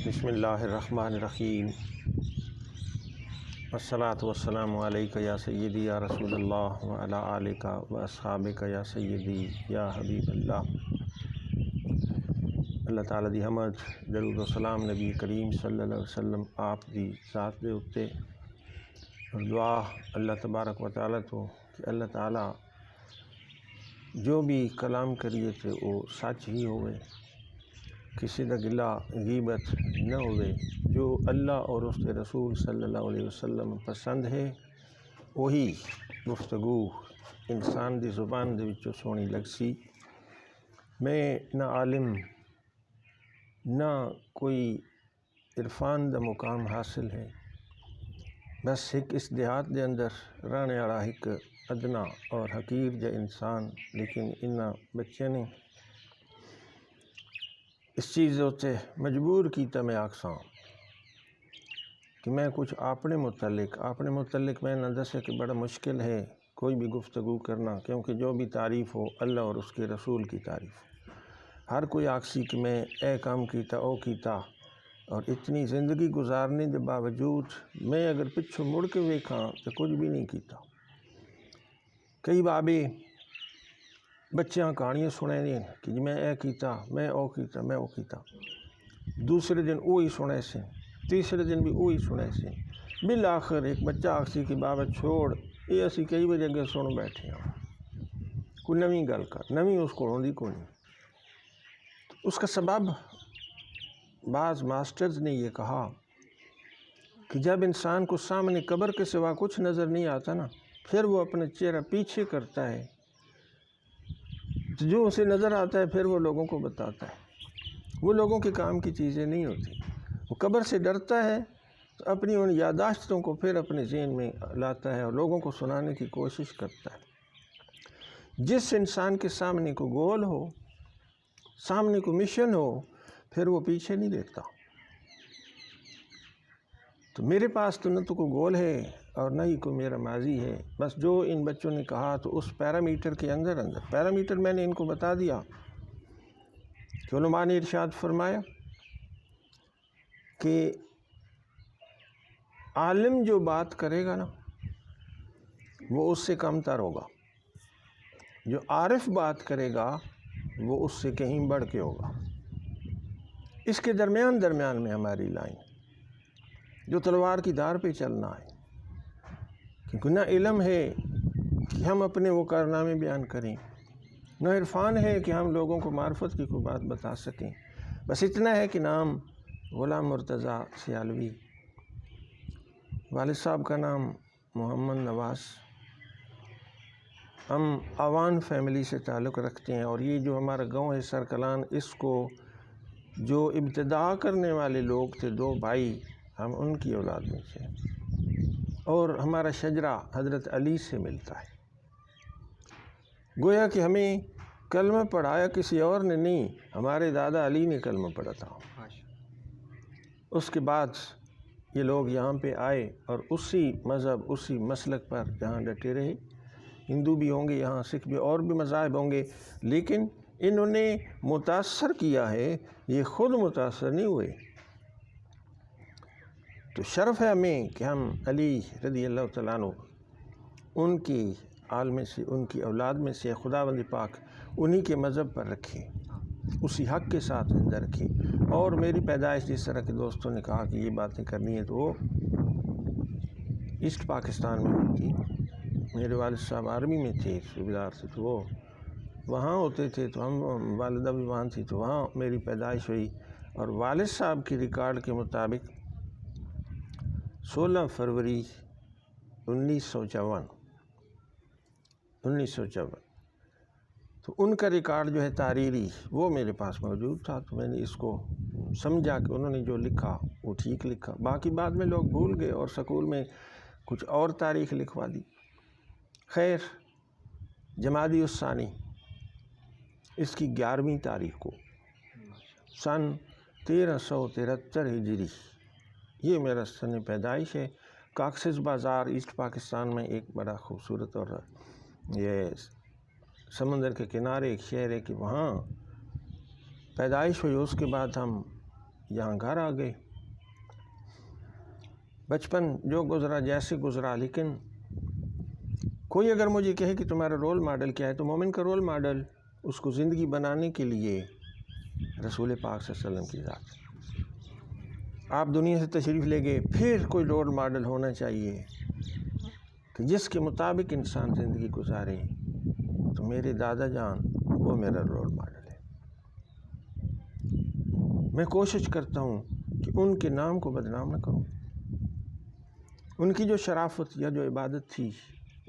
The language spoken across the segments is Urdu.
بسم اللہ الرحمن الرحیم والصلاة والسلام علیکہ یا سیدی یا رسول اللہ وعلی آلکہ و اصحابکہ یا سیدی یا حبیب اللہ۔ اللہ تعالیٰ دی حمد درود و سلام نبی کریم صلی اللہ علیہ وسلم آپ دی ذات دے اتے، اور دعا اللہ تبارک و تعالیٰ تو کہ اللہ تعالیٰ جو بھی کلام کریے تھے وہ سچ ہی ہوئے، کسی دا گلہ غیبت نہ ہوئے، جو اللہ اور اس کے رسول صلی اللہ علیہ وسلم پسند ہے وہی گفتگو انسان دی زبان دے وچوں سونی لگ سی۔ میں نہ عالم نہ کوئی عرفان دا مقام حاصل ہے، بس ایک اس دیہات دے اندر رہنے والا ایک ادنا اور حقیر جا انسان، لیکن انہاں بچے نے اس چیز ہوتے مجبور کیتا میں آکساں کہ میں کچھ اپنے متعلق میں نہ دسے کہ بڑا مشکل ہے کوئی بھی گفتگو کرنا، کیونکہ جو بھی تعریف ہو اللہ اور اس کے رسول کی تعریف ہو۔ ہر کوئی آکسی کہ میں اے کام کیتا او کیتا، اور اتنی زندگی گزارنے کے باوجود میں اگر پچھو مڑ کے ویکھاں تو کچھ بھی نہیں کیتا۔ کئی بابے بچیاں کہانیاں سنے دیں کہ جی میں اے کیتا، میں او کیتا، میں او کیتا، دوسرے دن وہی سنے سے، تیسرے دن بھی وہی سنے سے، بالآخر ایک بچہ آکسی کہ بابا چھوڑ یہ اسی کئی بجے اگے سن بیٹھے ہیں، کوئی نویں گل کر، نویں اس کو ہوندی کوئی نہیں۔ اس کا سبب بعض ماسٹرز نے یہ کہا کہ جب انسان کو سامنے قبر کے سوا کچھ نظر نہیں آتا نا، پھر وہ اپنا چہرہ پیچھے کرتا ہے، جو اسے نظر آتا ہے پھر وہ لوگوں کو بتاتا ہے۔ وہ لوگوں کے کام کی چیزیں نہیں ہوتی۔ وہ قبر سے ڈرتا ہے تو اپنی ان یاداشتوں کو پھر اپنے ذہن میں لاتا ہے اور لوگوں کو سنانے کی کوشش کرتا ہے۔ جس انسان کے سامنے کو گول ہو، سامنے کو مشن ہو، پھر وہ پیچھے نہیں دیکھتا۔ تو میرے پاس تو نہ تو کوئی گول ہے اور نہ ہی کوئی میرا ماضی ہے، بس جو ان بچوں نے کہا تو اس پیرامیٹر کے اندر پیرامیٹر میں نے ان کو بتا دیا کہ علماء نے ارشاد فرمایا کہ عالم جو بات کرے گا نا وہ اس سے کم تر ہوگا، جو عارف بات کرے گا وہ اس سے کہیں بڑھ کے ہوگا۔ اس کے درمیان میں ہماری لائن جو تلوار کی دھار پہ چلنا ہے، کیونکہ نہ علم ہے کہ ہم اپنے وہ کارنامے بیان کریں، نہ عرفان ہے کہ ہم لوگوں کو معرفت کی کوئی بات بتا سکیں۔ بس اتنا ہے کہ نام غلام مرتضیٰ سیالوی، والد صاحب کا نام محمد نواز، ہم آوان فیملی سے تعلق رکھتے ہیں، اور یہ جو ہمارا گاؤں ہے سرکلان، اس کو جو ابتدا کرنے والے لوگ تھے دو بھائی، ہم ان کی اولاد میں سے، اور ہمارا شجرہ حضرت علی سے ملتا ہے۔ گویا کہ ہمیں کلمہ پڑھایا کسی اور نے نہیں، ہمارے دادا علی نے کلمہ پڑھا تھا۔ اس کے بعد یہ لوگ یہاں پہ آئے اور اسی مذہب اسی مسلک پر یہاں ڈٹے رہے۔ ہندو بھی ہوں گے یہاں، سکھ بھی، اور بھی مذاہب ہوں گے، لیکن انہوں نے متاثر کیا ہے، یہ خود متاثر نہیں ہوئے۔ تو شرف ہے ہمیں کہ ہم علی رضی اللہ تعالیٰ عنہ ان کی آل میں سے، ان کی اولاد میں سے خداوند پاک انہی کے مذہب پر رکھے، اسی حق کے ساتھ زندہ رکھے۔ اور میری پیدائش جس طرح کے دوستوں نے کہا کہ یہ باتیں کرنی ہے تو وہ ایسٹ پاکستان میں ہوئی تھی۔ میرے والد صاحب آرمی میں تھے، صوبیدار سے، تو وہ وہاں ہوتے تھے، تو ہم والدہ بھی وہاں تھی، تو وہاں میری پیدائش ہوئی۔ اور والد صاحب کی ریکارڈ کے مطابق 16 فروری 1954 تو ان کا ریکارڈ جو ہے تحریری وہ میرے پاس موجود تھا، تو میں نے اس کو سمجھا کہ انہوں نے جو لکھا وہ ٹھیک لکھا۔ باقی بعد میں لوگ بھول گئے اور سکول میں کچھ اور تاریخ لکھوا دی۔ خیر، جمادی الثانی اس کی 11ویں تاریخ کو سن 1373 ہجری، یہ میرا سن پیدائش ہے۔ کاکسس بازار ایسٹ پاکستان میں ایک بڑا خوبصورت اور یہ سمندر کے کنارے ایک شہر ہے کہ وہاں پیدائش ہوئی۔ اس کے بعد ہم یہاں گھر آ گئے. بچپن جو گزرا جیسے گزرا، لیکن کوئی اگر مجھے کہے کہ تمہارا رول ماڈل کیا ہے، تو مومن کا رول ماڈل اس کو زندگی بنانے کے لیے رسول پاک صلی اللہ علیہ وسلم کی ذات. آپ دنیا سے تشریف لے گئے، پھر کوئی رول ماڈل ہونا چاہیے کہ جس کے مطابق انسان زندگی گزارے. تو میرے دادا جان وہ میرا رول ماڈل ہے. میں کوشش کرتا ہوں کہ ان کے نام کو بدنام نہ کروں. ان کی جو شرافت یا جو عبادت تھی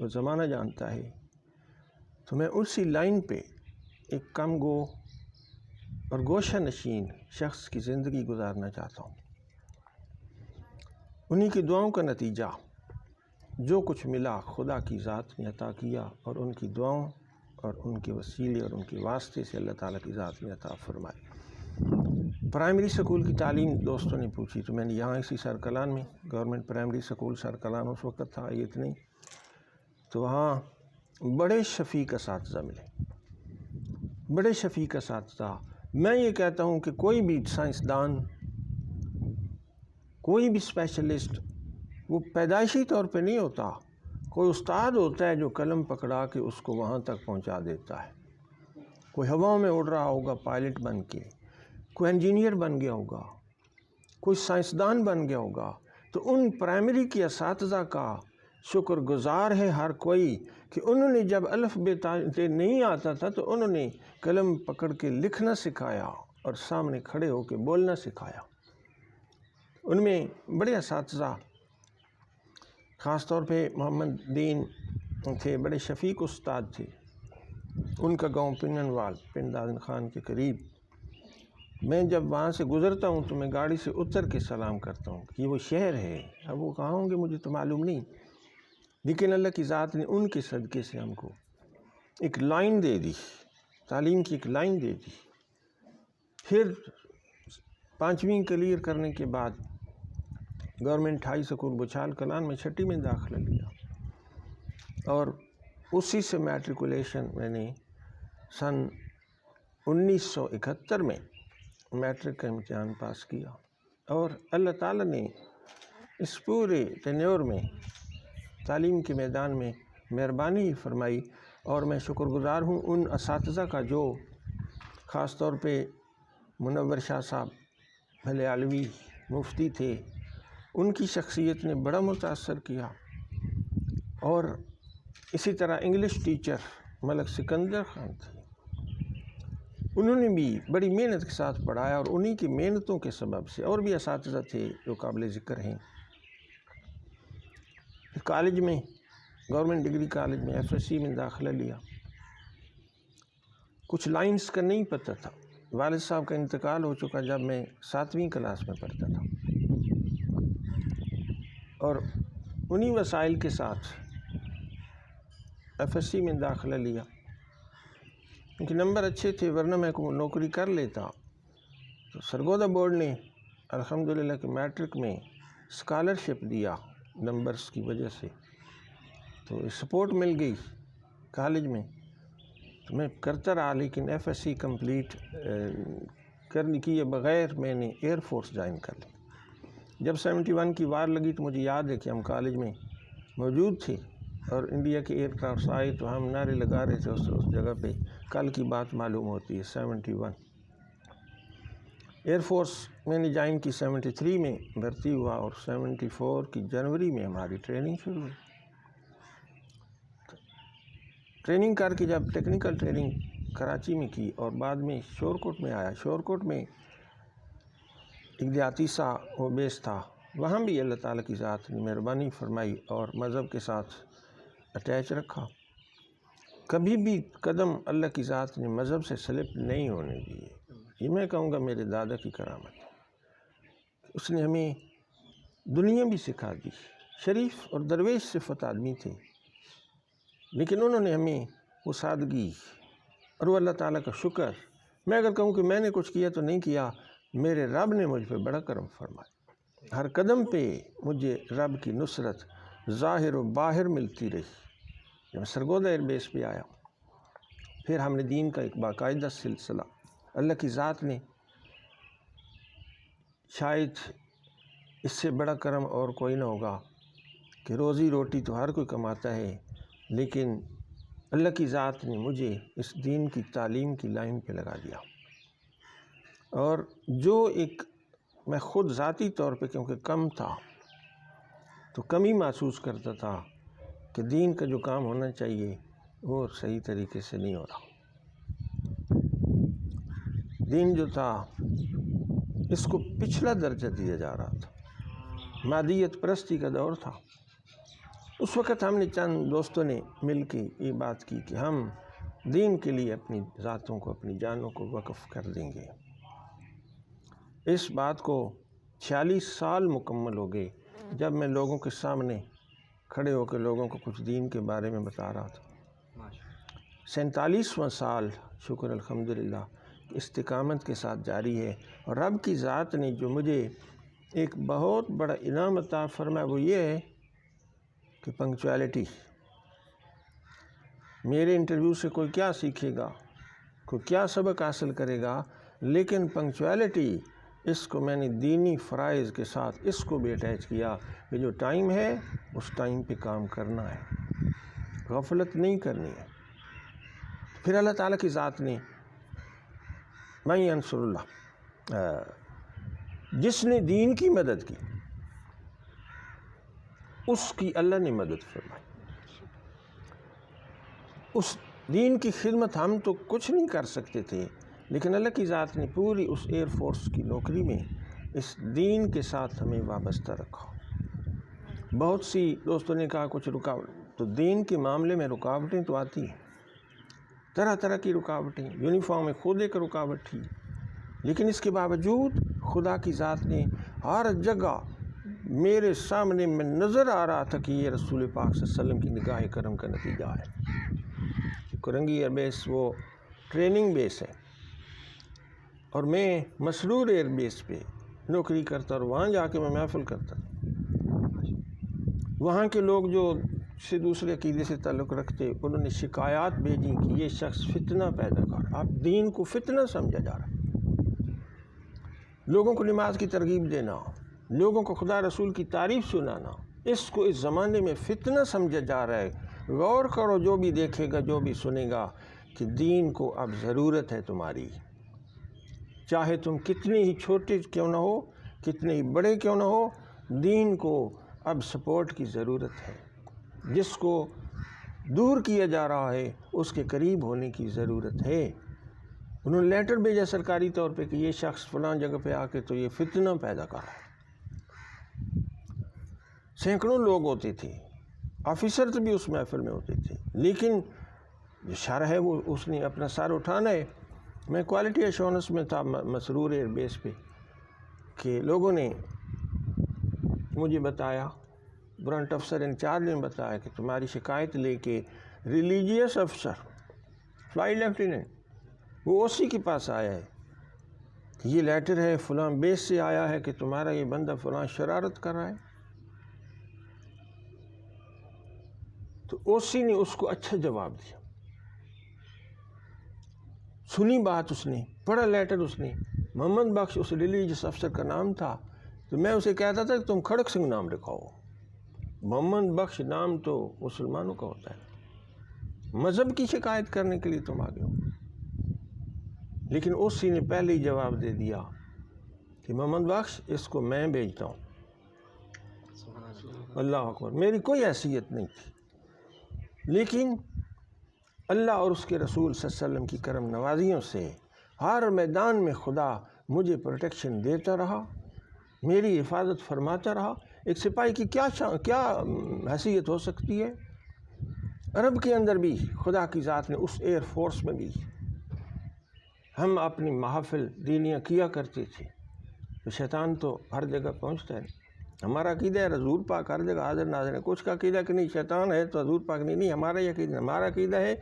وہ زمانہ جانتا ہے. تو میں اسی لائن پہ ایک کم گو اور گوشہ نشین شخص کی زندگی گزارنا چاہتا ہوں. انہی کی دعاؤں کا نتیجہ جو کچھ ملا خدا کی ذات نے عطا کیا، اور ان کی دعاؤں اور ان کے وسیلے اور ان کے واسطے سے اللہ تعالیٰ کی ذات نے عطا فرمائی. پرائمری سکول کی تعلیم دوستوں نے پوچھی تو میں نے یہاں اسی سرکلان میں، گورنمنٹ پرائمری سکول سرکلان اس وقت تھا، یہ اتنی، تو وہاں بڑے شفیق اساتذہ ملے، بڑے شفیق اساتذہ. میں یہ کہتا ہوں کہ کوئی بھی سائنسدان، کوئی بھی اسپیشلسٹ وہ پیدائشی طور پہ نہیں ہوتا. کوئی استاد ہوتا ہے جو قلم پکڑا کے اس کو وہاں تک پہنچا دیتا ہے. کوئی ہواؤں میں اڑ رہا ہوگا پائلٹ بن کے، کوئی انجینئر بن گیا ہوگا، کوئی سائنسدان بن گیا ہوگا. تو ان پرائمری کے اساتذہ کا شکر گزار ہے ہر کوئی کہ انہوں نے جب الف بے نہیں آتا تھا تو انہوں نے قلم پکڑ کے لکھنا سکھایا اور سامنے کھڑے ہو کے بولنا سکھایا. ان میں بڑے اساتذہ، خاص طور پہ محمد دین تھے، بڑے شفیق استاد تھے. ان کا گاؤں پنن پنڈ دادن خان کے قریب. میں جب وہاں سے گزرتا ہوں تو میں گاڑی سے اتر کے سلام کرتا ہوں کہ یہ وہ شہر ہے. اب وہ کہاں ہوں گے مجھے تو معلوم نہیں، لیکن اللہ کی ذات نے ان کے صدقے سے ہم کو ایک لائن دے دی، تعلیم کی ایک لائن دے دی. پھر 5ویں کلیئر کرنے کے بعد گورنمنٹ ہائی سکول بچال کلان میں 6ٹی میں داخلہ لیا، اور اسی سے میٹریکولیشن میں نے سن 1971 میں میٹرک کا امتحان پاس کیا. اور اللہ تعالیٰ نے اس پورے ٹینیور میں تعلیم کے میدان میں مہربانی فرمائی. اور میں شکر گزار ہوں ان اساتذہ کا جو خاص طور پہ منور شاہ صاحب بھلے علوی مفتی تھے. ان کی شخصیت نے بڑا متاثر کیا. اور اسی طرح انگلش ٹیچر ملک سکندر خان تھے، انہوں نے بھی بڑی محنت کے ساتھ پڑھایا، اور انہی کی محنتوں کے سبب سے اور بھی اساتذہ تھے جو قابل ذکر ہیں. کالج میں، گورنمنٹ ڈگری کالج میں FSC میں داخلہ لیا. کچھ لائنز کا نہیں پتہ تھا. والد صاحب کا انتقال ہو چکا جب میں 7ویں کلاس میں پڑھتا تھا، اور انہی وسائل کے ساتھ FSC میں داخلہ لیا. کیونکہ نمبر اچھے تھے، ورنہ میں کو نوکری کر لیتا. تو سرگودا بورڈ نے الحمدللہ کہ میٹرک میں اسکالرشپ دیا نمبرز کی وجہ سے، تو سپورٹ مل گئی کالج میں. تو میں کرتا رہا، لیکن FSC کمپلیٹ کرنے کیے بغیر میں نے ایئر فورس جوائن کر لی. جب 71 کی وار لگی تو مجھے یاد ہے کہ ہم کالج میں موجود تھے، اور انڈیا کے ایئر کرافٹس آئے تو ہم نعرے لگا رہے تھے اس جگہ پہ. کل کی بات معلوم ہوتی ہے. 71 ایئر فورس میں نے جوائن کی، 73 میں بھرتی ہوا، اور 74 کی جنوری میں ہماری ٹریننگ شروع ہوئی. ٹریننگ کر کے جب ٹیکنیکل ٹریننگ کراچی میں کی، اور بعد میں شورکوٹ میں آیا. شورکوٹ میں ایک دیہاتی سا وہ بیس تھا، وہاں بھی اللہ تعالیٰ کی ذات نے مہربانی فرمائی اور مذہب کے ساتھ اٹیچ رکھا. کبھی بھی قدم اللہ کی ذات نے مذہب سے سلپ نہیں ہونے دیے. یہ میں کہوں گا میرے دادا کی کرامت. اس نے ہمیں دنیا بھی سکھا دی. شریف اور درویش صفت آدمی تھے، لیکن انہوں نے ہمیں وہ سادگی اور وہ اللہ تعالیٰ کا شکر. میں اگر کہوں کہ میں نے کچھ کیا تو نہیں کیا، میرے رب نے مجھ پہ بڑا کرم فرمایا. ہر قدم پہ مجھے رب کی نصرت ظاہر و باہر ملتی رہی. جب سرگودا ایئر بیس پہ آیا، پھر ہم نے دین کا ایک باقاعدہ سلسلہ، اللہ کی ذات نے شاید اس سے بڑا کرم اور کوئی نہ ہوگا کہ روزی روٹی تو ہر کوئی کماتا ہے، لیکن اللہ کی ذات نے مجھے اس دین کی تعلیم کی لائن پہ لگا دیا۔ اور جو ایک میں خود ذاتی طور پہ کیونکہ کم تھا تو کمی محسوس کرتا تھا کہ دین کا جو کام ہونا چاہیے وہ صحیح طریقے سے نہیں ہو رہا۔ دین جو تھا اس کو پچھلا درجہ دیا جا رہا تھا، مادیت پرستی کا دور تھا۔ اس وقت ہم نے چند دوستوں نے مل کے یہ بات کی کہ ہم دین کے لیے اپنی ذاتوں کو، اپنی جانوں کو وقف کر دیں گے۔ اس بات کو 46 سال مکمل ہو گئے جب میں لوگوں کے سامنے کھڑے ہو کے لوگوں کو کچھ دین کے بارے میں بتا رہا تھا۔ 47واں سال شکر الحمدللہ استقامت کے ساتھ جاری ہے، اور رب کی ذات نے جو مجھے ایک بہت بڑا انعام عطا فرمایا وہ یہ ہے کہ پنکچویلٹی۔ میرے انٹرویو سے کوئی کیا سیکھے گا، کوئی کیا سبق حاصل کرے گا، لیکن پنکچویلٹی اس کو میں نے دینی فرائض کے ساتھ اس کو بھی اٹیچ کیا کہ جو ٹائم ہے اس ٹائم پہ کام کرنا ہے، غفلت نہیں کرنی ہے۔ پھر اللہ تعالیٰ کی ذات نے میں ینصر اللہ، جس نے دین کی مدد کی اس کی اللہ نے مدد فرمائی۔ اس دین کی خدمت ہم تو کچھ نہیں کر سکتے تھے، لیکن اللہ کی ذات نے پوری اس ایئر فورس کی نوکری میں اس دین کے ساتھ ہمیں وابستہ رکھا۔ بہت سی دوستوں نے کہا کچھ رکاوٹ، تو دین کے معاملے میں رکاوٹیں تو آتی ہیں، طرح طرح کی رکاوٹیں، یونیفارم میں خود ایک رکاوٹ تھی، لیکن اس کے باوجود خدا کی ذات نے ہر جگہ میرے سامنے میں نظر آ رہا تھا کہ یہ رسول پاک صلی اللہ علیہ وسلم کی نگاہ کرم کا نتیجہ ہے۔ کرنگی ایئر بیس وہ ٹریننگ بیس ہے، اور میں مسرور ایئر بیس پہ نوکری کرتا اور وہاں جا کے میں محفل کرتا۔ وہاں کے لوگ جو سے دوسرے عقیدے سے تعلق رکھتے انہوں نے شکایات بھیجی کہ یہ شخص فتنہ پیدا کر، اب دین کو فتنہ سمجھا جا رہا ہے۔ لوگوں کو نماز کی ترغیب دینا، لوگوں کو خدا رسول کی تعریف سنانا، اس کو اس زمانے میں فتنہ سمجھا جا رہا ہے۔ غور کرو جو بھی دیکھے گا، جو بھی سنے گا، کہ دین کو اب ضرورت ہے تمہاری، چاہے تم کتنے ہی چھوٹے کیوں نہ ہو، کتنے ہی بڑے کیوں نہ ہو، دین کو اب سپورٹ کی ضرورت ہے۔ جس کو دور کیا جا رہا ہے اس کے قریب ہونے کی ضرورت ہے۔ انہوں نے لیٹر بھیجا سرکاری طور پہ کہ یہ شخص فلاں جگہ پہ آ کے تو یہ فتنہ پیدا کر رہا ہے۔ سینکڑوں لوگ ہوتے تھے، آفیسر بھی اس محفل میں ہوتے تھے، لیکن جو شرح ہے وہ اس نے اپنا سر اٹھانا ہے۔ میں کوالٹی ایشورنس میں تھا مسرور ایئر بیس پہ، کہ لوگوں نے مجھے بتایا، برانٹ افسر انچارج نے بتایا کہ تمہاری شکایت لے کے ریلیجیس افسر فلائی لیفٹیننٹ وہ اسی کے پاس آیا ہے کہ یہ لیٹر ہے فلاں بیس سے آیا ہے کہ تمہارا یہ بندہ فلاں شرارت کر رہا ہے۔ تو اوسی نے اس کو اچھا جواب دیا، سنی بات اس نے، پڑھا لیٹر اس نے۔ محمد بخش اس ریلیجیس افسر کا نام تھا، تو میں اسے کہتا تھا کہ تم کھڑک سنگھ نام رکھاؤ۔ محمد بخش نام تو مسلمانوں کا ہوتا ہے، مذہب کی شکایت کرنے کے لیے تم آگے ہو۔ لیکن اسی نے پہلے ہی جواب دے دیا کہ محمد بخش اس کو میں بھیجتا ہوں۔ اللہ اکبر، میری کوئی حیثیت نہیں تھی، لیکن اللہ اور اس کے رسول صلی اللہ علیہ وسلم کی کرم نوازیوں سے ہر میدان میں خدا مجھے پروٹیکشن دیتا رہا، میری حفاظت فرماتا رہا۔ ایک سپاہی کی کیا حیثیت ہو سکتی ہے؟ عرب کے اندر بھی خدا کی ذات نے اس ایئر فورس میں بھی ہم اپنی محافل دینیاں کیا کرتے تھے، تو شیطان تو ہر جگہ پہنچتا ہے۔ ہمارا عقیدہ ہے حضور پاک ہر جگہ حاضر ناظر ہے۔ کچھ کا عقیدہ کہ نہیں شیطان ہے تو حضور پاک نہیں، ہمارا یہ عقیدہ، ہمارا عقیدہ ہے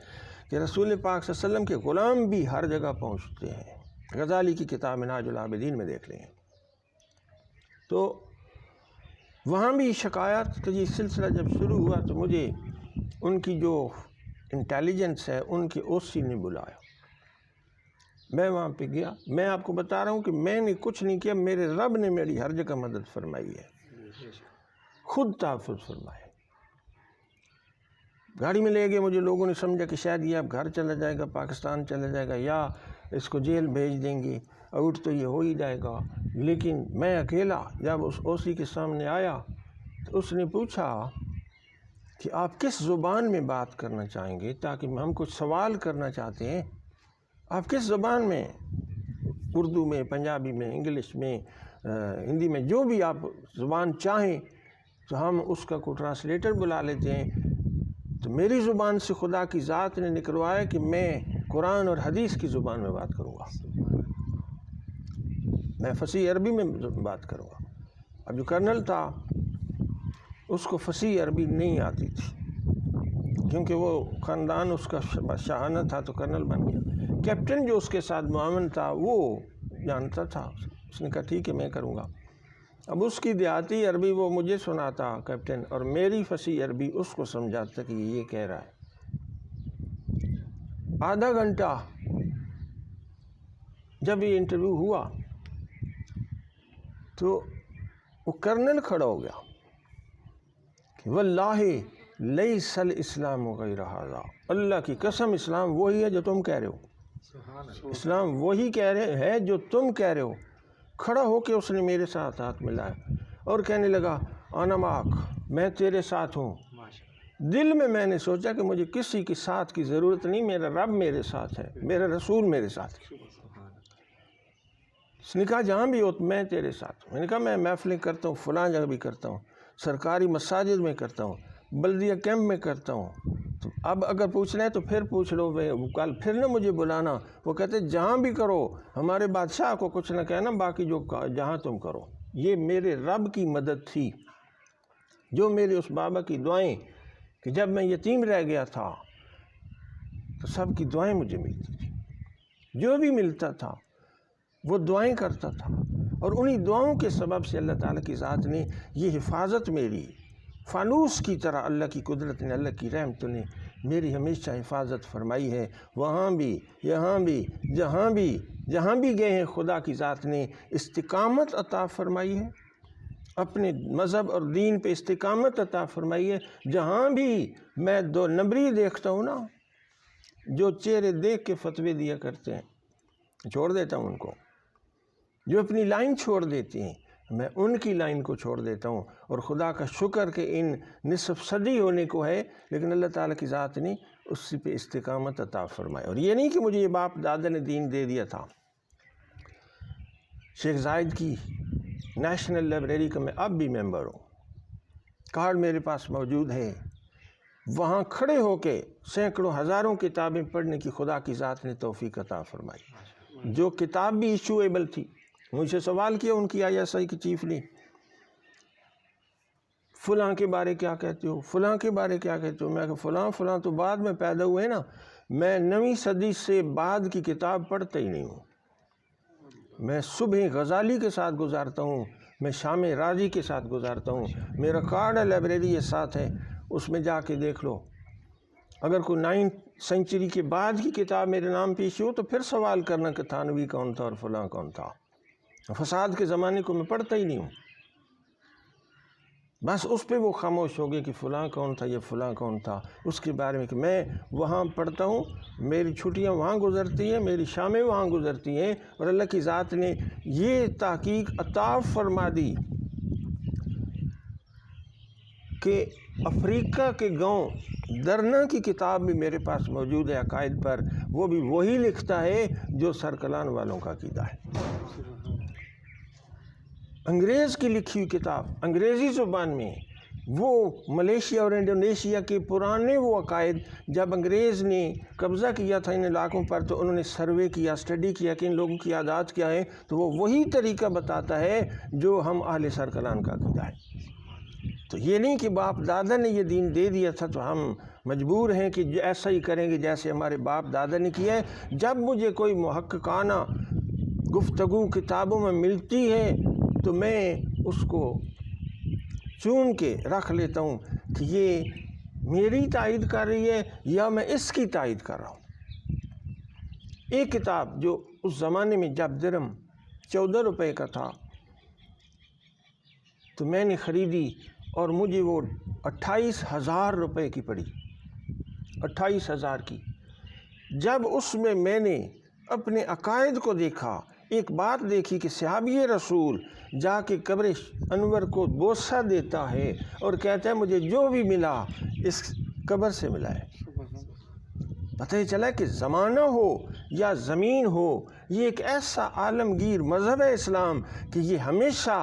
کہ رسول پاک صلی اللہ علیہ وسلم کے غلام بھی ہر جگہ پہنچتے ہیں۔ غزالی کی کتاب منہاج العابدین میں دیکھ لیں۔ تو وہاں بھی شکایات کا یہ سلسلہ جب شروع ہوا تو مجھے ان کی جو انٹیلیجنس ہے ان کے اوسی نے بلایا۔ میں وہاں پہ گیا. میں آپ کو بتا رہا ہوں کہ میں نے کچھ نہیں کیا، میرے رب نے میری ہر جگہ مدد فرمائی ہے، خود تحفظ فرمائے. گاڑی میں لے گئے مجھے، لوگوں نے سمجھا کہ شاید یہ اب گھر چلا جائے گا، پاکستان چلا جائے گا، یا اس کو جیل بھیج دیں گے، آؤٹ تو یہ ہو ہی جائے گا. لیکن میں اکیلا جب اس اوسی کے سامنے آیا تو اس نے پوچھا کہ آپ کس زبان میں بات کرنا چاہیں گے، تاکہ ہم کچھ سوال کرنا چاہتے ہیں. آپ کس زبان میں، اردو میں، پنجابی میں، انگلش میں، ہندی میں، جو بھی آپ زبان چاہیں تو ہم اس کا کوئی ٹرانسلیٹر بلا لیتے ہیں. تو میری زبان سے خدا کی ذات نے نکلوایا کہ میں قرآن اور حدیث کی زبان میں بات کروں گا، میں فصیح عربی میں بات کروں گا. اب جو کرنل تھا اس کو فصیح عربی نہیں آتی تھی، کیونکہ وہ خاندان اس کا شاہانہ تھا تو کرنل بن گیا. کیپٹن جو اس کے ساتھ معاون تھا وہ جانتا تھا، اس نے کہا ٹھیک ہے میں کروں گا. اب اس کی دیہاتی عربی وہ مجھے سناتا کیپٹن، اور میری فصیح عربی اس کو سمجھاتا کہ یہ کہہ رہا ہے. آدھا گھنٹہ جب یہ انٹرویو ہوا تو وہ کرنل کھڑا ہو گیا کہ واللہ لیس الاسلام غیر ھذا، اللہ کی قسم اسلام وہی ہے جو تم کہہ رہے ہو، اسلام وہی کہہ رہے ہے جو تم کہہ رہے ہو. کھڑا ہو کے اس نے میرے ساتھ ہاتھ ملایا اور کہنے لگا انا معک، میں تیرے ساتھ ہوں. دل میں نے سوچا کہ مجھے کسی کی ساتھ کی ضرورت نہیں، میرا رب میرے ساتھ ہے، میرا رسول میرے ساتھ ہے. اس نے کہا جہاں بھی ہو میں تیرے ساتھ ہوں. میں نے کہا میں محفلیں کرتا ہوں، فلاں جگہ بھی کرتا ہوں، سرکاری مساجد میں کرتا ہوں، بلدیہ کیمپ میں کرتا ہوں. تو اب اگر پوچھنا ہے تو پھر پوچھ لو، کل پھر نہ مجھے بلانا. وہ کہتے جہاں بھی کرو، ہمارے بادشاہ کو کچھ نہ کہنا، باقی جو جہاں تم کرو. یہ میرے رب کی مدد تھی، جو میرے اس بابا کی دعائیں، کہ جب میں یتیم رہ گیا تھا تو سب کی دعائیں مجھے ملتی تھی، جو بھی ملتا تھا وہ دعائیں کرتا تھا، اور انہی دعاؤں کے سبب سے اللہ تعالیٰ کی ذات نے یہ حفاظت میری فانوس کی طرح، اللہ کی قدرت نے، اللہ کی رحمت نے میری ہمیشہ حفاظت فرمائی ہے. وہاں بھی، یہاں بھی، جہاں بھی گئے ہیں خدا کی ذات نے استقامت عطا فرمائی ہے، اپنے مذہب اور دین پہ استقامت عطا فرمائی ہے. جہاں بھی میں دو نمبری دیکھتا ہوں نا، جو چہرے دیکھ کے فتوے دیا کرتے ہیں چھوڑ دیتا ہوں ان کو، جو اپنی لائن چھوڑ دیتی ہیں میں ان کی لائن کو چھوڑ دیتا ہوں. اور خدا کا شکر کہ ان نصف صدی ہونے کو ہے، لیکن اللہ تعالیٰ کی ذات نے اس پہ استقامت عطا فرمائی. اور یہ نہیں کہ مجھے یہ باپ دادا نے دین دے دیا تھا. شیخ زائد کی نیشنل لائبریری کا میں اب بھی ممبر ہوں، کارڈ میرے پاس موجود ہے. وہاں کھڑے ہو کے سینکڑوں ہزاروں کتابیں پڑھنے کی خدا کی ذات نے توفیق عطا فرمائی. جو کتاب بھی ایشویبل تھی، مجھ سے سوال کیا ان کی ISI کی چیف نے، فلاں کے بارے کیا کہتے ہو، فلاں کے بارے کیا کہتے ہو. میں کہ فلاں تو بعد میں پیدا ہوئے نا، میں 9ویں صدی سے بعد کی کتاب پڑھتا ہی نہیں ہوں. میں صبح غزالی کے ساتھ گزارتا ہوں، میں شام راضی کے ساتھ گزارتا ہوں. میرا کارڈ ہے لائبریری یہ ساتھ ہے، اس میں جا کے دیکھ لو. اگر کوئی 9th سینچری کے بعد کی کتاب میرے نام پیش ہو تو پھر سوال کرنا کہ تھانوی کون تھا اور فلاں کون تھا. فساد کے زمانے کو میں پڑھتا ہی نہیں ہوں. بس اس پہ وہ خاموش ہو گئے کہ فلاں کون تھا، یہ فلاں کون تھا، اس کے بارے میں کہ میں وہاں پڑھتا ہوں، میری چھٹیاں وہاں گزرتی ہیں، میری شامیں وہاں گزرتی ہیں. اور اللہ کی ذات نے یہ تحقیق عطا فرما دی کہ افریقہ کے گاؤں درنا کی کتاب بھی میرے پاس موجود ہے عقائد پر. وہ بھی وہی لکھتا ہے جو سرکلان والوں کا عقیدہ ہے. انگریز کی لکھی ہوئی کتاب انگریزی زبان میں، وہ ملیشیا اور انڈونیشیا کے پرانے وہ عقائد جب انگریز نے قبضہ کیا تھا ان علاقوں پر تو انہوں نے سروے کیا، اسٹڈی کیا کہ ان لوگوں کی عادات کیا ہیں، تو وہ وہی طریقہ بتاتا ہے جو ہم اہل سرکلان کا عقیدہ ہے. تو یہ نہیں کہ باپ دادا نے یہ دین دے دیا تھا تو ہم مجبور ہیں کہ ایسا ہی کریں گے جیسے ہمارے باپ دادا نے کیا ہے. جب مجھے کوئی محققانہ گفتگو کتابوں میں ملتی ہے تو میں اس کو چون کے رکھ لیتا ہوں کہ یہ میری تائید کر رہی ہے یا میں اس کی تائید کر رہا ہوں. ایک کتاب جو اس زمانے میں جب درہم 14 روپے کا تھا تو میں نے خریدی اور مجھے وہ 28,000 روپے کی پڑی، 28,000 کی۔ جب اس میں نے اپنے عقائد کو دیکھا، ایک بات دیکھی کہ صحابی رسول جا کے قبر انور کو بوسہ دیتا ہے اور کہتا ہے مجھے جو بھی ملا اس قبر سے ملا ہے۔ پتہ ہی چلا کہ زمانہ ہو یا زمین ہو، یہ ایک ایسا عالمگیر مذہب ہے اسلام کہ یہ ہمیشہ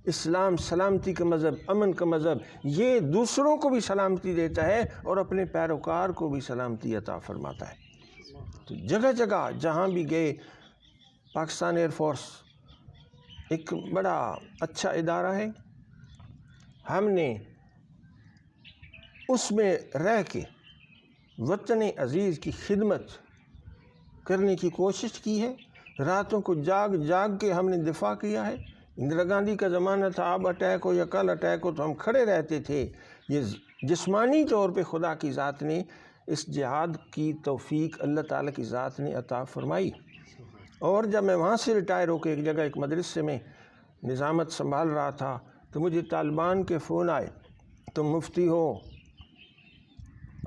اسلام سلامتی کا مذہب، امن کا مذہب، یہ دوسروں کو بھی سلامتی دیتا ہے اور اپنے پیروکار کو بھی سلامتی عطا فرماتا ہے۔ تو جگہ جگہ جہاں بھی گئے، پاکستان ایئر فورس ایک بڑا اچھا ادارہ ہے، ہم نے اس میں رہ کے وطن عزیز کی خدمت کرنے کی کوشش کی ہے۔ راتوں کو جاگ جاگ کے ہم نے دفاع کیا ہے۔ اندرا گاندھی کا زمانہ تھا، اب اٹیک ہو یا کل اٹیک ہو تو ہم کھڑے رہتے تھے۔ یہ جسمانی طور پہ خدا کی ذات نے اس جہاد کی توفیق اللہ تعالیٰ کی ذات نے عطا فرمائی۔ اور جب میں وہاں سے ریٹائر ہو کے ایک جگہ ایک مدرسے میں نظامت سنبھال رہا تھا تو مجھے طالبان کے فون آئے، تم مفتی ہو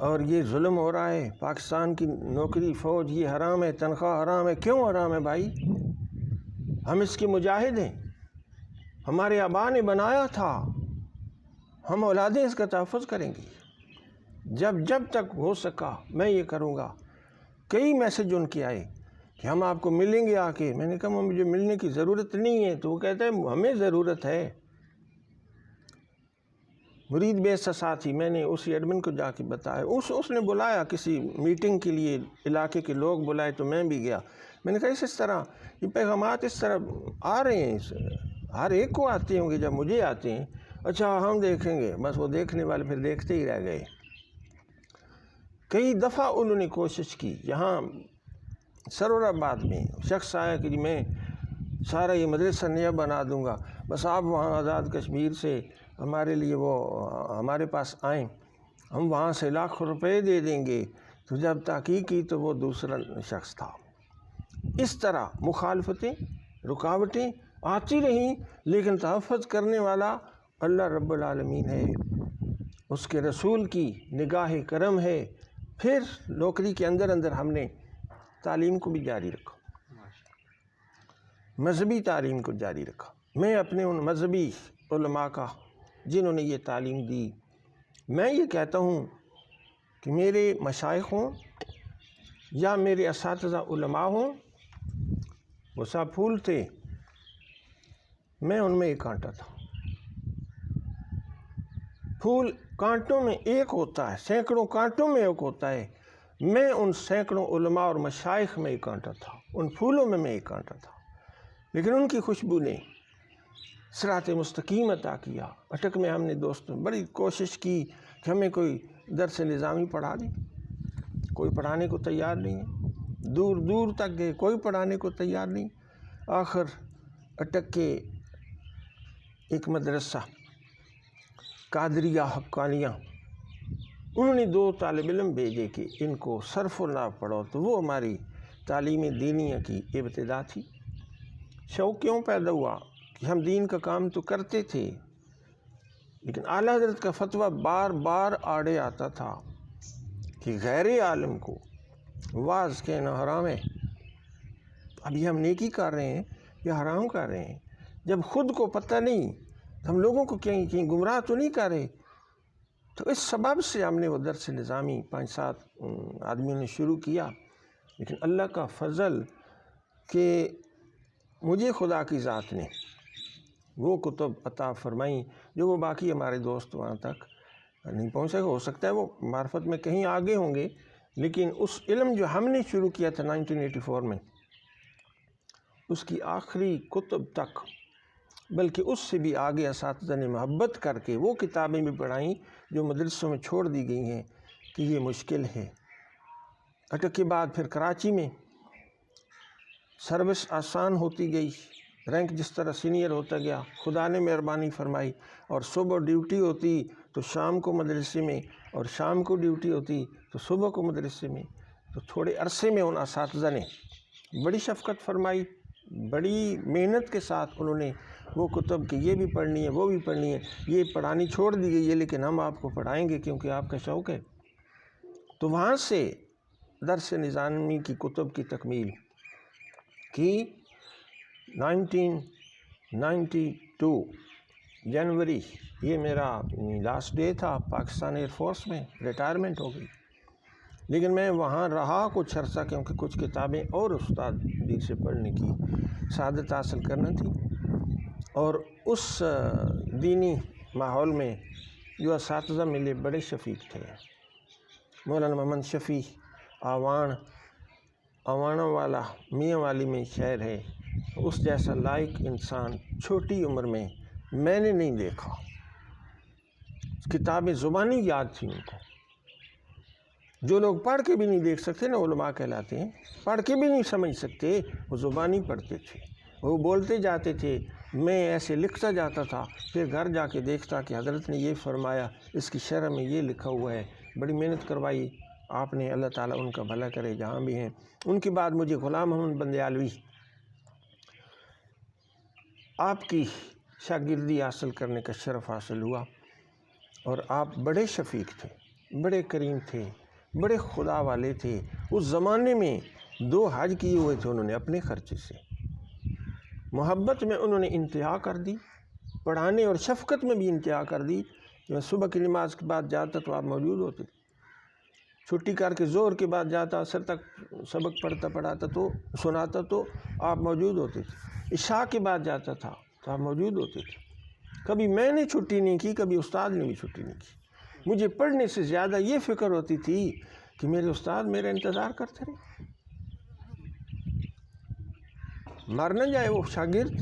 اور یہ ظلم ہو رہا ہے، پاکستان کی نوکری فوج یہ حرام ہے، تنخواہ حرام ہے۔ کیوں حرام ہے بھائی؟ ہم اس کے مجاہد ہیں، ہمارے آبا نے بنایا تھا، ہم اولادیں اس کا تحفظ کریں گے، جب تک ہو سکا میں یہ کروں گا۔ کئی میسج ان کے آئے کہ ہم آپ کو ملیں گے آ کے۔ میں نے کہا مجھے ملنے کی ضرورت نہیں ہے، تو وہ کہتا ہے ہمیں ضرورت ہے۔ مرید بیسا ساتھی، میں نے اسی ایڈمن کو جا کے بتایا، اس نے بلایا کسی میٹنگ کے لیے، علاقے کے لوگ بلائے تو میں بھی گیا۔ میں نے کہا اس طرح یہ پیغامات اس طرح آ رہے ہیں، ہر ایک کو آتے ہوں گے، جب مجھے آتے ہیں اچھا ہم دیکھیں گے، بس وہ دیکھنے والے پھر دیکھتے ہی رہ گئے۔ کئی دفعہ انہوں نے کوشش کی، یہاں سرور آباد میں شخص آیا کہ میں سارا یہ مدرسہ نیا بنا دوں گا، بس آپ وہاں آزاد کشمیر سے ہمارے لیے وہ ہمارے پاس آئیں، ہم وہاں سے لاکھوں روپے دے دیں گے۔ تو جب تحقیق کی تو وہ دوسرا شخص تھا۔ اس طرح مخالفتیں، رکاوٹیں آتی رہیں، لیکن تحفظ کرنے والا اللہ رب العالمین ہے، اس کے رسول کی نگاہ کرم ہے۔ پھر نوکری کے اندر ہم نے تعلیم کو بھی جاری رکھا، مذہبی تعلیم کو جاری رکھا۔ میں اپنے ان مذہبی علماء کا جنہوں نے یہ تعلیم دی، میں یہ کہتا ہوں کہ میرے مشائخ ہوں یا میرے اساتذہ علماء ہوں، وہ سب پھول تھے، میں ان میں ایک کانٹا تھا۔ پھول کانٹوں میں ایک ہوتا ہے، سینکڑوں کانٹوں میں ایک ہوتا ہے، میں ان سینکڑوں علماء اور مشائخ میں ایک کانٹا تھا، ان پھولوں میں ایک کانٹا تھا۔ لیکن ان کی خوشبو نے صراط مستقیم عطا کیا۔ اٹک میں ہم نے دوستوں بڑی کوشش کی کہ ہمیں کوئی درس نظامی پڑھا دے، کوئی پڑھانے کو تیار نہیں ہے، دور دور تک گئے، کوئی پڑھانے کو تیار نہیں۔ آخر اٹک کے ایک مدرسہ قادریہ حقانیہ، انہوں نے 2 طالب علم بھیجے کہ ان کو صرف و نحو پڑھو، تو وہ ہماری تعلیم دینیہ کی ابتدا تھی۔ شوق کیوں پیدا ہوا کہ ہم دین کا کام تو کرتے تھے، لیکن اعلیٰ حضرت کا فتویٰ بار بار آڑے آتا تھا کہ غیر عالم کو واعظ کہنا حرام ہے۔ اب یہ ہم نیکی کر رہے ہیں یا حرام کر رہے ہیں؟ جب خود کو پتہ نہیں تو ہم لوگوں کو کہیں گمراہ تو نہیں کر رہے؟ تو اس سبب سے ہم نے وہ درس نظامی 5-7 آدمیوں نے شروع کیا۔ لیکن اللہ کا فضل کہ مجھے خدا کی ذات نے وہ کتب عطا فرمائیں جو وہ باقی ہمارے دوست وہاں تک نہیں پہنچے۔ ہو سکتا ہے وہ معرفت میں کہیں آگے ہوں گے، لیکن اس علم جو ہم نے شروع کیا تھا 1984 میں، اس کی آخری کتب تک، بلکہ اس سے بھی آگے اساتذہ نے محبت کر کے وہ کتابیں بھی پڑھائیں جو مدرسوں میں چھوڑ دی گئی ہیں کہ یہ مشکل ہے۔ اٹک کے بعد پھر کراچی میں سروس آسان ہوتی گئی، رینک جس طرح سینئر ہوتا گیا، خدا نے مہربانی فرمائی، اور صبح ڈیوٹی ہوتی تو شام کو مدرسے میں، اور شام کو ڈیوٹی ہوتی تو صبح کو مدرسے میں۔ تو تھوڑے عرصے میں ان اساتذہ نے بڑی شفقت فرمائی، بڑی محنت کے ساتھ انہوں نے وہ کتب کہ یہ بھی پڑھنی ہے وہ بھی پڑھنی ہے، یہ پڑھانی چھوڑ دی گئی ہے لیکن ہم آپ کو پڑھائیں گے کیونکہ آپ کا شوق ہے۔ تو وہاں سے درس نظامی کی کتب کی تکمیل کی۔ 1992 جنوری یہ میرا لاسٹ ڈے تھا پاکستان ایئر فورس میں، ریٹائرمنٹ ہو گئی، لیکن میں وہاں رہا کچھ عرصہ کیونکہ کچھ کتابیں اور استادی سے پڑھنے کی سعادت حاصل کرنا تھی، اور اس دینی ماحول میں جو اساتذہ ملے بڑے شفیق تھے۔ مولانا محمد شفیع آوانا والا میاں والی میں شہر ہے، اس جیسا لائق انسان چھوٹی عمر میں نے نہیں دیکھا۔ کتابیں زبانی یاد تھیں ان کو، جو لوگ پڑھ کے بھی نہیں دیکھ سکتے نا علماء کہلاتے ہیں، پڑھ کے بھی نہیں سمجھ سکتے، وہ زبانی پڑھتے تھے، وہ بولتے جاتے تھے، میں ایسے لکھتا جاتا تھا، پھر گھر جا کے دیکھتا کہ حضرت نے یہ فرمایا، اس کی شرح میں یہ لکھا ہوا ہے۔ بڑی محنت کروائی آپ نے، اللہ تعالیٰ ان کا بھلا کرے جہاں بھی ہیں۔ ان کے بعد مجھے غلام محمد بندیالوی آپ کی شاگردی حاصل کرنے کا شرف حاصل ہوا، اور آپ بڑے شفیق تھے، بڑے کریم تھے، بڑے خدا والے تھے۔ اس زمانے میں 2 حج کیے ہوئے تھے انہوں نے اپنے خرچے سے۔ محبت میں انہوں نے انتہا کر دی، پڑھانے اور شفقت میں بھی انتہا کر دی۔ میں صبح کی نماز کے بعد جاتا تو آپ موجود ہوتے تھے، چھٹی کر کے ظہر کے بعد جاتا، عصر تک سبق پڑھاتا تو سناتا تو آپ موجود ہوتے تھے، عشاء کے بعد جاتا تھا تو آپ موجود ہوتے تھے۔ کبھی میں نے چھٹی نہیں کی، کبھی استاد نے بھی چھٹی نہیں کی۔ مجھے پڑھنے سے زیادہ یہ فکر ہوتی تھی کہ میرے استاد میرا انتظار کرتے رہے، مر نہ جائے وہ شاگرد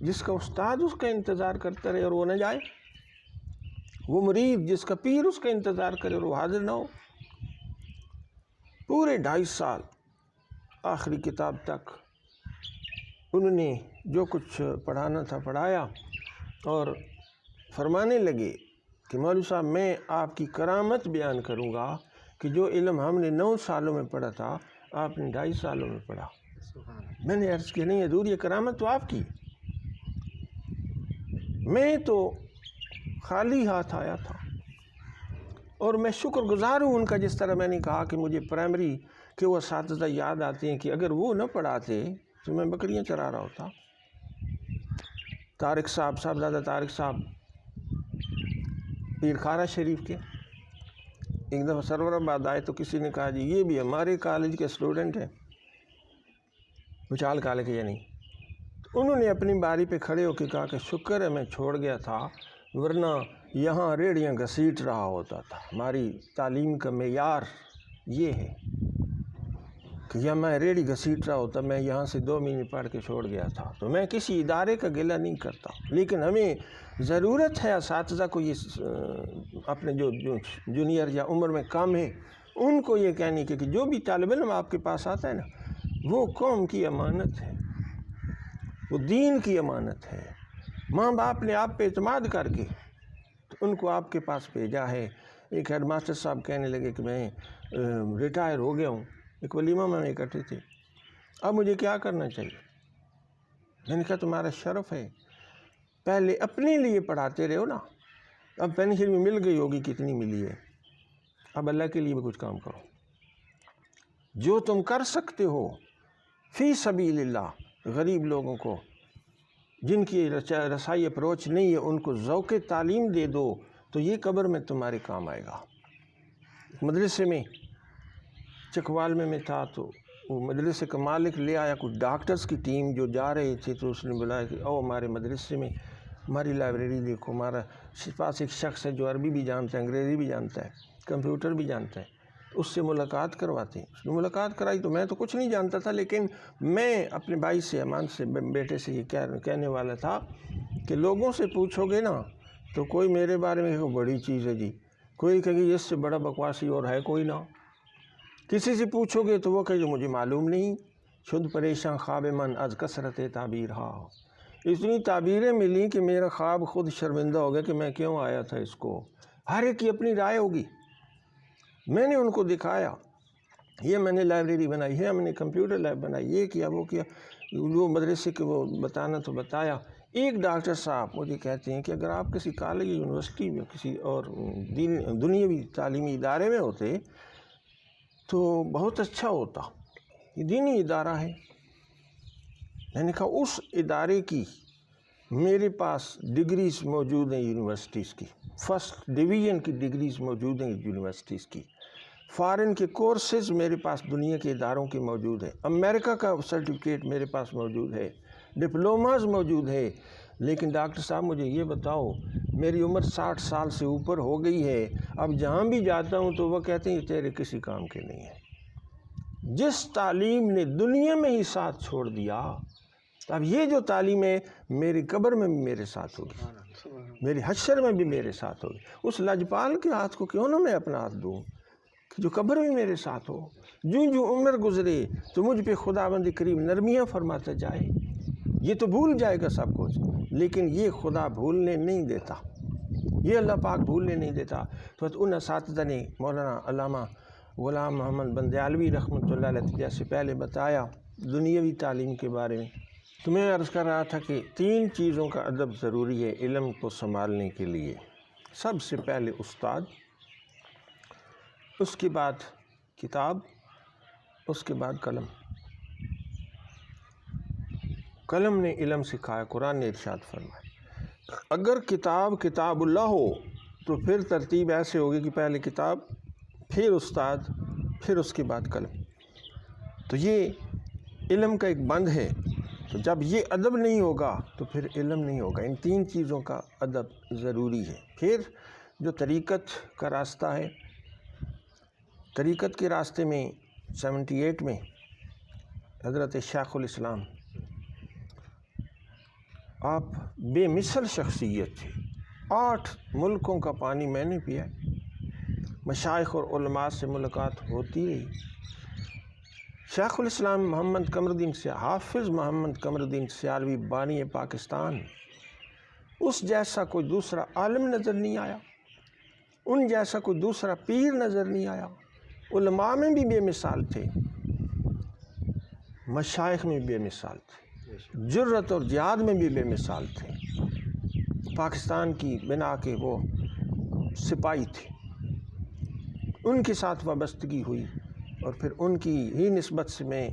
جس کا استاد اس کا انتظار کرتا رہے اور وہ نہ جائے، وہ مرید جس کا پیر اس کا انتظار کرے اور وہ حاضر نہ ہو۔ پورے 2.5 سال آخری کتاب تک انہوں نے جو کچھ پڑھانا تھا پڑھایا، اور فرمانے لگے کہ مولوی صاحب میں آپ کی کرامت بیان کروں گا کہ جو علم ہم نے 9 سالوں میں پڑھا تھا آپ نے 2.5 سالوں میں پڑھا۔ میں نے عرض کی نہیں حضور، یہ کرامت تو آپ کی، میں تو خالی ہاتھ آیا تھا، اور میں شکر گزار ہوں ان کا، جس طرح میں نے کہا کہ مجھے پرائمری کے وہ اساتذہ یاد آتے ہیں کہ اگر وہ نہ پڑھاتے تو میں بکریاں چرا رہا ہوتا۔ طارق صاحب، صاحبزادہ طارق صاحب پیر خارا شریف کے، ایک دفعہ سرور آباد آئے تو کسی نے کہا جی یہ بھی ہمارے کالج کے اسٹوڈنٹ ہیں، بچال کالج کے یعنی۔ انہوں نے اپنی باری پہ کھڑے ہو کے کہا کہ شکر ہے میں چھوڑ گیا تھا، ورنہ یہاں ریڑیاں گھسیٹ رہا ہوتا تھا۔ ہماری تعلیم کا معیار یہ ہے کہ یا میں ریڑھی گھسیٹ رہا ہوتا، میں یہاں سے 2 مہینے پڑھ کے چھوڑ گیا تھا۔ تو میں کسی ادارے کا گلہ نہیں کرتا، لیکن ہمیں ضرورت ہے اساتذہ کو یہ اپنے جو جونیئر یا عمر میں کم ہے ان کو یہ کہنے کہ جو بھی طالب علم آپ کے پاس آتا ہے نا، وہ قوم کی امانت ہے، وہ دین کی امانت ہے۔ ماں باپ نے آپ پہ اعتماد کر کے تو ان کو آپ کے پاس بھیجا ہے۔ ایک ہیڈ ماسٹر صاحب کہنے لگے کہ میں ریٹائر ہو گیا ہوں، ایک ولیمہ میں اکٹھے تھے، اب مجھے کیا کرنا چاہیے؟ میں نے کہا تمہارا شرف ہے، پہلے اپنے لیے پڑھاتے رہو نا، اب پینشن میں مل گئی ہوگی کتنی ملی ہے، اب اللہ کے لیے بھی کچھ کام کرو، جو تم کر سکتے ہو فی سبیل اللہ۔ غریب لوگوں کو جن کی رسائی اپروچ نہیں ہے ان کو ذوق تعلیم دے دو تو یہ قبر میں تمہارے کام آئے گا۔ مدرسے میں چکوال میں تھا تو وہ مدرسے کا مالک لے آیا کچھ ڈاکٹرز کی ٹیم جو جا رہے تھے، تو اس نے بلایا کہ او ہمارے مدرسے میں ہماری لائبریری دیکھو، ہمارا پاس ایک شخص ہے جو عربی بھی جانتا ہے، انگریزی بھی جانتا ہے، کمپیوٹر بھی جانتا ہے، اس سے ملاقات کرواتے ہیں۔ اس نے ملاقات کرائی تو میں تو کچھ نہیں جانتا تھا، لیکن میں اپنے بھائی سے، امان سے، بیٹے سے یہ کہنے والا تھا کہ لوگوں سے پوچھو گے نا تو کوئی میرے بارے میں کہ بڑی چیز ہے جی، کوئی کہے گی اس سے بڑا بکواسی اور ہے کوئی نہ، کسی سے پوچھو گے تو وہ کہے مجھے معلوم نہیں، شد پریشاں خواب من از کثرت تعبیر ہا، اتنی تعبیریں ملی کہ میرا خواب خود شرمندہ ہو گیا کہ میں کیوں آیا تھا اس کو۔ ہر ایک کی اپنی رائے ہوگی۔ میں نے ان کو دکھایا یہ میں نے لائبریری بنائی ہے، ہم نے کمپیوٹر لیب بنائی، یہ کیا وہ کیا، وہ مدرسے کے وہ بتانا تو بتایا۔ ایک ڈاکٹر صاحب مجھے کہتے ہیں کہ اگر آپ کسی کالج یونیورسٹی میں کسی اور دنیاوی تعلیمی ادارے میں ہوتے تو بہت اچھا ہوتا، یہ دینی ادارہ ہے۔ میں نے کہا اس ادارے کی میرے پاس ڈگریز موجود ہیں یونیورسٹیز کی، فرسٹ ڈویژن کی ڈگریز موجود ہیں یونیورسٹیز کی، فارن کے کورسز میرے پاس دنیا کے اداروں کے موجود ہیں، امریکہ کا سرٹیفکیٹ میرے پاس موجود ہے، ڈپلوماز موجود ہے۔ لیکن ڈاکٹر صاحب مجھے یہ بتاؤ، میری عمر 60 سال سے اوپر ہو گئی ہے، اب جہاں بھی جاتا ہوں تو وہ کہتے ہیں یہ تیرے کسی کام کے نہیں ہے۔ جس تعلیم نے دنیا میں ہی ساتھ چھوڑ دیا، اب یہ جو تعلیم ہے میری قبر میں بھی میرے ساتھ ہوگی، میری حشر میں بھی میرے ساتھ ہوگی۔ اس لجپال کے ہاتھ کو کیوں نہ میں اپنا ہاتھ دوں کہ جو قبر میں میرے ساتھ ہو، جو عمر گزرے تو مجھ پہ خداوند کریم نرمیاں فرماتا جائے۔ یہ تو بھول جائے گا سب کچھ، لیکن یہ خدا بھولنے نہیں دیتا، یہ اللہ پاک بھولنے نہیں دیتا۔ تو ان اساتذہ نے مولانا علامہ غلام محمد بندیالوی رحمۃ اللہ علیہ جیسے پہلے بتایا دنیاوی تعلیم کے بارے میں، تو میں عرض کر رہا تھا کہ 3 چیزوں کا ادب ضروری ہے علم کو سنبھالنے کے لیے۔ سب سے پہلے استاد، اس کے بعد کتاب، اس کے بعد قلم۔ قلم نے علم سکھایا، قرآن نے ارشاد فرمایا۔ اگر کتاب اللہ ہو تو پھر ترتیب ایسے ہوگی کہ پہلے کتاب، پھر استاد، پھر اس کے بعد قلم۔ تو یہ علم کا ایک بند ہے، تو جب یہ ادب نہیں ہوگا تو پھر علم نہیں ہوگا۔ ان 3 چیزوں کا ادب ضروری ہے۔ پھر جو طریقت کا راستہ ہے، طریقت کے راستے میں 78 میں حضرت شیخ الاسلام، آپ بے مثل شخصیت تھے، 8 ملکوں کا پانی میں نے پیا، مشائخ اور علماء سے ملاقات ہوتی رہی۔ شیخ الاسلام محمد قمرالدین سے حافظ محمد قمرالدین سیالوی بانی پاکستان، اس جیسا کوئی دوسرا عالم نظر نہیں آیا، ان جیسا کوئی دوسرا پیر نظر نہیں آیا۔ علماء میں بھی بے مثال تھے، مشائخ میں بے مثال تھے، جرت اور جہاد میں بھی بے مثال تھے۔ پاکستان کی بنا کے وہ سپاہی تھے، ان کے ساتھ وابستگی ہوئی، اور پھر ان کی ہی نسبت سے میں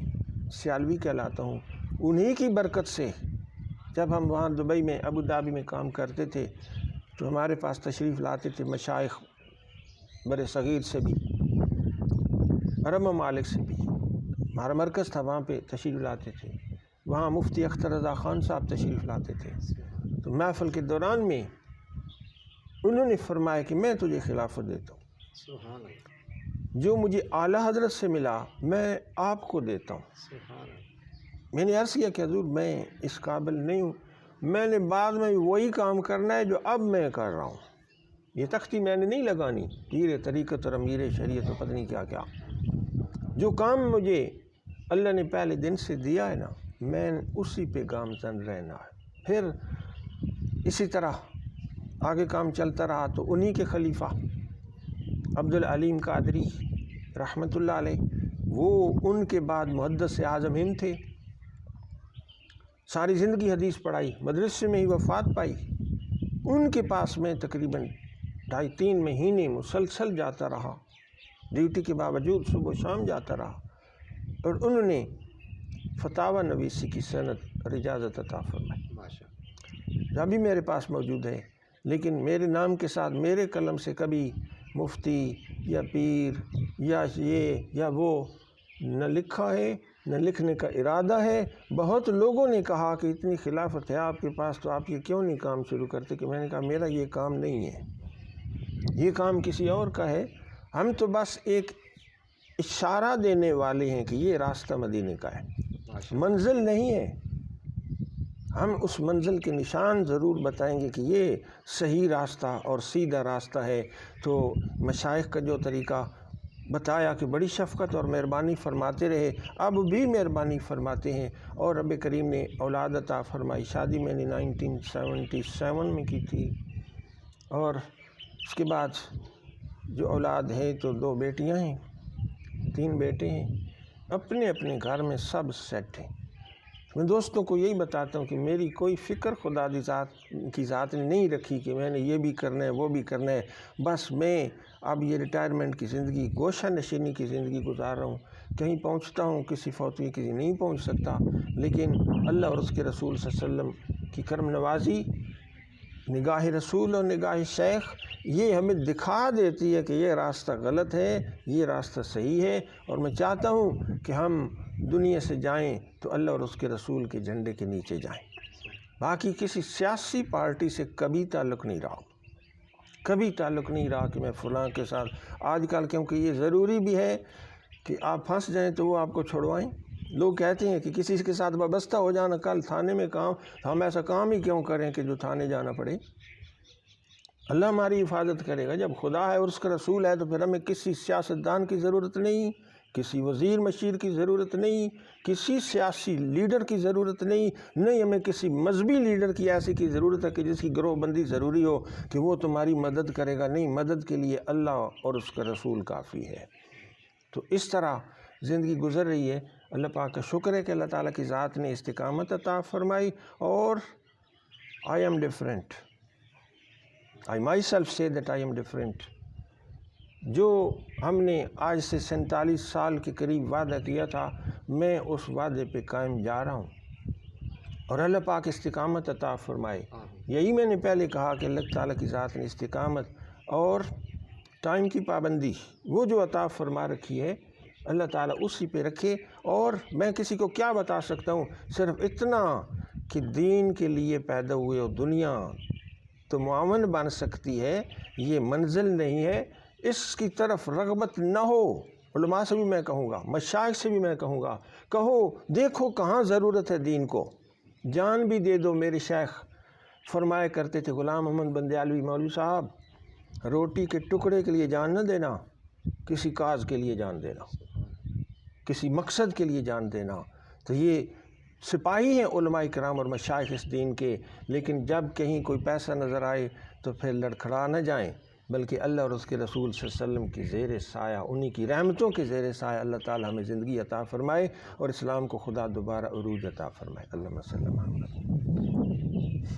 سیالوی کہلاتا ہوں۔ انہی کی برکت سے جب ہم وہاں دبئی میں ابوظہبی میں کام کرتے تھے تو ہمارے پاس تشریف لاتے تھے مشائخ بر صغیر سے بھی، عرب ممالک سے بھی، ہمارا مرکز تھا وہاں پہ تشریف لاتے تھے۔ وہاں مفتی اختر رضا خان صاحب تشریف لاتے تھے، تو محفل کے دوران میں انہوں نے فرمایا کہ میں تجھے خلافت دیتا ہوں، جو مجھے اعلیٰ حضرت سے ملا میں آپ کو دیتا ہوں۔ میں نے عرض کیا کہ حضور میں اس قابل نہیں ہوں، میں نے بعد میں وہی کام کرنا ہے جو اب میں کر رہا ہوں، یہ تختی میں نے نہیں لگانی، پیر طریقت اور امیر شریعت اور پتہ نہیں کیا کیا۔ جو کام مجھے اللہ نے پہلے دن سے دیا ہے نا، میں اسی پہ گامزن رہنا ہے۔ پھر اسی طرح آگے کام چلتا رہا تو انہی کے خلیفہ عبدالعلیم قادری رحمۃ اللہ علیہ، وہ ان کے بعد محدث اعظم ہند تھے، ساری زندگی حدیث پڑھائی، مدرسے میں ہی وفات پائی۔ ان کے پاس میں تقریباً 2.5-3 مہینے مسلسل جاتا رہا، ڈیوٹی کے باوجود صبح و شام جاتا رہا، اور انہوں نے فتاوی نویسی کی سند اور اجازت عطا فرمائی، ابھی میرے پاس موجود ہے۔ لیکن میرے نام کے ساتھ میرے قلم سے کبھی مفتی یا پیر یا یہ یا وہ نہ لکھا ہے، نہ لکھنے کا ارادہ ہے۔ بہت لوگوں نے کہا کہ اتنی خلافت ہے آپ کے پاس تو آپ یہ کیوں نہیں کام شروع کرتے، کہ میں نے کہا میرا یہ کام نہیں ہے، یہ کام کسی اور کا ہے، ہم تو بس ایک اشارہ دینے والے ہیں کہ یہ راستہ مدینے کا ہے، منزل نہیں ہے۔ ہم اس منزل کے نشان ضرور بتائیں گے کہ یہ صحیح راستہ اور سیدھا راستہ ہے۔ تو مشائخ کا جو طریقہ بتایا کہ بڑی شفقت اور مہربانی فرماتے رہے، اب بھی مہربانی فرماتے ہیں، اور رب کریم نے اولاد عطا فرمائی۔ شادی میں نے 1977 میں کی تھی، اور اس کے بعد جو اولاد ہے تو 2 بیٹیاں ہیں، 3 بیٹے ہیں، اپنے اپنے گھر میں سب سیٹ ہیں۔ میں دوستوں کو یہی بتاتا ہوں کہ میری کوئی فکر خدا کی ذات نے نہیں رکھی کہ میں نے یہ بھی کرنا ہے وہ بھی کرنا ہے، بس میں اب یہ ریٹائرمنٹ کی زندگی، گوشہ نشینی کی زندگی گزار رہا ہوں۔ کہیں پہنچتا ہوں کسی فوت کسی نہیں پہنچ سکتا، لیکن اللہ اور اس کے رسول صلی اللہ علیہ وسلم کی کرم نوازی، نگاہ رسول اور نگاہ شیخ یہ ہمیں دکھا دیتی ہے کہ یہ راستہ غلط ہے، یہ راستہ صحیح ہے، اور میں چاہتا ہوں کہ ہم دنیا سے جائیں تو اللہ اور اس کے رسول کے جھنڈے کے نیچے جائیں۔ باقی کسی سیاسی پارٹی سے کبھی تعلق نہیں رہا، کبھی تعلق نہیں رہا کہ میں فلاں کے ساتھ، آج کل کیونکہ یہ ضروری بھی ہے کہ آپ پھنس جائیں تو وہ آپ کو چھڑوائیں۔ لوگ کہتے ہیں کہ کسی کے ساتھ وابستہ ہو جانا، کل تھانے میں کام، ہم ایسا کام ہی کیوں کریں کہ جو تھانے جانا پڑے؟ اللہ ہماری حفاظت کرے گا۔ جب خدا ہے اور اس کا رسول ہے تو پھر ہمیں کسی سیاستدان کی ضرورت نہیں، کسی وزیر مشیر کی ضرورت نہیں، کسی سیاسی لیڈر کی ضرورت نہیں ہمیں کسی مذہبی لیڈر کی ایسی کی ضرورت ہے کہ جس کی گروہ بندی ضروری ہو کہ وہ تمہاری مدد کرے گا، نہیں، مدد کے لیے اللہ اور اس کا رسول کافی ہے۔ تو اس طرح زندگی گزر رہی ہے۔ اللہ پاک کا شکر ہے کہ اللہ تعالیٰ کی ذات نے استقامت عطا فرمائی، اور I am different. I myself say that I am different. جو ہم نے آج سے 47 سال کے قریب وعدہ کیا تھا، میں اس وعدے پہ قائم جا رہا ہوں، اور اللہ پاک استقامت عطا فرمائے۔ یہی میں نے پہلے کہا کہ اللہ تعالیٰ کی ذات نے استقامت اور ٹائم کی پابندی وہ جو عطا فرما رکھی ہے، اللہ تعالیٰ اسی پہ رکھے۔ اور میں کسی کو کیا بتا سکتا ہوں، صرف اتنا کہ دین کے لیے پیدا ہوئے ہو، دنیا تو معاون بن سکتی ہے، یہ منزل نہیں ہے، اس کی طرف رغبت نہ ہو۔ علماء سے بھی میں کہوں گا، مشائخ سے بھی میں کہوں گا، کہو دیکھو کہاں ضرورت ہے دین کو، جان بھی دے دو۔ میرے شیخ فرمایا کرتے تھے، غلام محمد بندیالوی مولوی صاحب، روٹی کے ٹکڑے کے لیے جان نہ دینا، کسی کاز کے لیے جان دینا، کسی مقصد کے لیے جان دینا۔ تو یہ سپاہی ہیں علماء کرام اور مشائخ اس دین کے، لیکن جب کہیں کوئی پیسہ نظر آئے تو پھر لڑکھڑا نہ جائیں، بلکہ اللہ اور اس کے رسول صلی اللہ علیہ وسلم کی زیر سایہ، انہی کی رحمتوں کے زیر سایہ اللہ تعالی ہمیں زندگی عطا فرمائے، اور اسلام کو خدا دوبارہ عروج عطا فرمائے۔ اللہم صلی اللہ علیہ وسلم۔